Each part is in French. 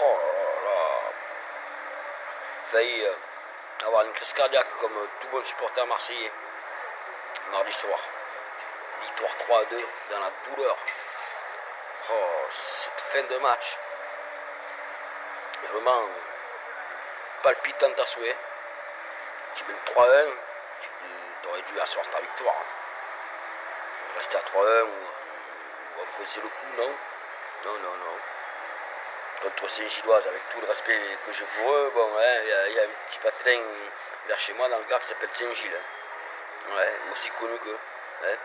Oh là là. Failli avoir une crise cardiaque comme tout bon supporter marseillais. Mardi soir. Victoire 3-2 dans la douleur. Oh, cette fin de match. Vraiment palpitante à souhait. Tu mènes 3-1, tu aurais dû asseoir ta victoire. Rester à 3-1 ou enfoncer le coup, non. Non. Contre Saint-Gilloise, avec tout le respect que j'ai pour eux, bon, il y a un petit patelin vers chez moi dans le Gard qui s'appelle Saint-Gilles. Hein. Ouais, aussi connu qu'eux. Hein.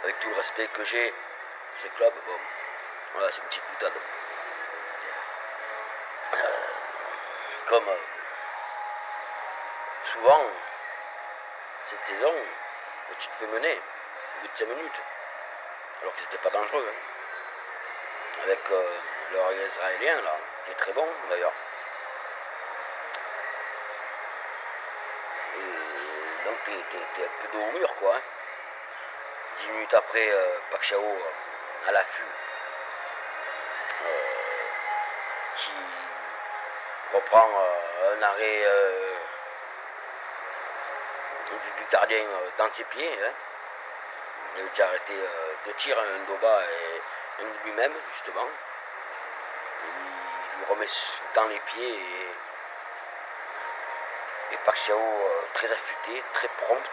Avec tout le respect que j'ai pour ce club, bon, voilà, c'est une petite boutade. Comme souvent, cette saison, tu te fais mener au bout de 5 minutes, alors que c'était pas dangereux. Hein. Avec leur israélien, là, qui est très bon d'ailleurs. Et donc t'es un peu dos au mur, quoi. Hein. 10 minutes après, Pacquiao à l'affût, qui reprend un arrêt du gardien dans ses pieds. Hein. Il avait déjà arrêté 2 tirs, un Doba et un de lui-même, justement. Il lui remet dans les pieds et Pacquiao, très affûté, très prompt,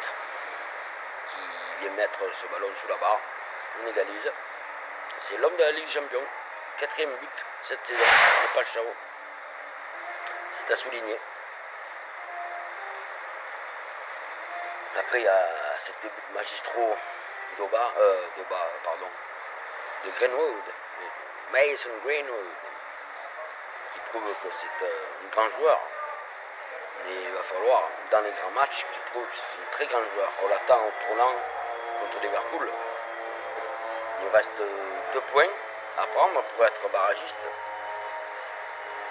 qui vient mettre ce ballon sous la barre. On égalise. C'est l'homme de la Ligue des Champions. 4e but cette saison de Pacquiao. C'est à souligner. Après, il y a ces 2 buts magistraux de Greenwood, Mason Greenwood, qui prouve que c'est un grand joueur. Mais il va falloir, dans les grands matchs, qu'il prouve que c'est un très grand joueur. On l'attend au tournant contre Liverpool. Il nous reste 2 points à prendre pour être barragiste.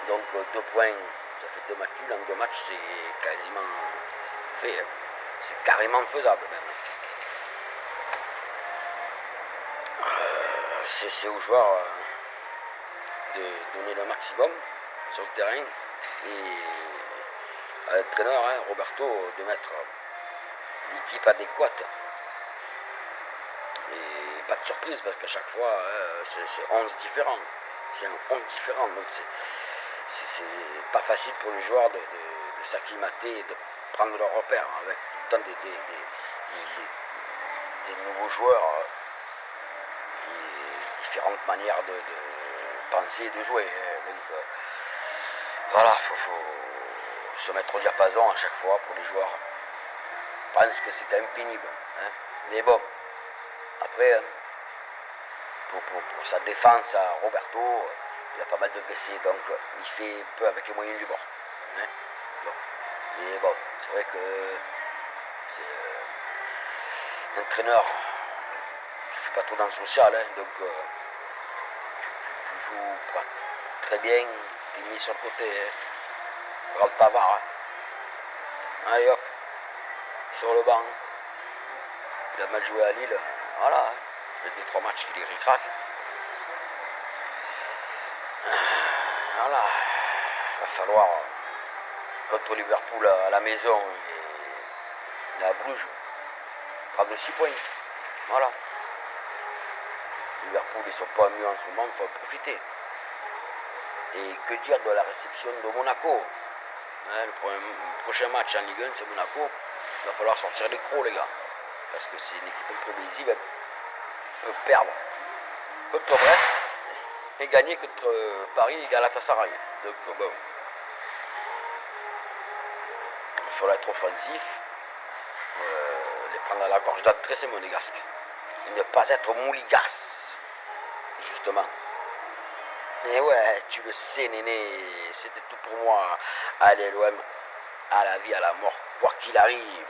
Donc 2 points, ça fait 2 matchs nuls. En 2 matchs, c'est quasiment fait. Hein. C'est carrément faisable même. C'est aux joueurs de donner le maximum sur le terrain et à l'entraîneur, hein, Roberto, de mettre l'équipe adéquate. Et pas de surprise parce qu'à chaque fois, c'est 11 différents. C'est un 11 différent. Donc c'est pas facile pour les joueurs de s'acclimater et de prendre leur repère avec tout le temps des nouveaux joueurs et différentes manières de penser et de jouer. Donc voilà, faut se mettre au diapason à chaque fois pour les joueurs. Je pense que c'est quand même pénible. Hein. Mais bon, après, pour sa défense à Roberto, il a pas mal de blessés, donc il fait peu avec les moyens du bord. Hein. Bon. Mais bon, c'est vrai que c'est un entraîneur qui fait pas trop dans le social, hein, donc tu joues pas très bien, t'es mis sur le côté. Hein. Regarde Pavard. Hein. Allez hop, sur le banc. Il a mal joué à Lille, voilà. Hein. Il y a 2-3 matchs qu'il est ric-rac. Voilà, il va falloir contre Liverpool à la maison et à Bruges prendre 6 points. Voilà. Liverpool, ils sont pas mieux en ce moment, il faut en profiter. Et que dire de la réception de Monaco? Hein, le prochain match en Ligue 1, c'est Monaco. Il va falloir sortir les crocs, les gars. Parce que c'est une équipe imprévisible. Elle peut perdre contre Brest et gagner contre Paris et Galatasaray. Donc bon, il faudra être offensif, les prendre à la gorge d'entrée, c'est monégasque. Et ne pas être mouligas, justement. Et ouais, tu le sais, néné, c'était tout pour moi. Allez, l'OM, à la vie, à la mort, quoi qu'il arrive.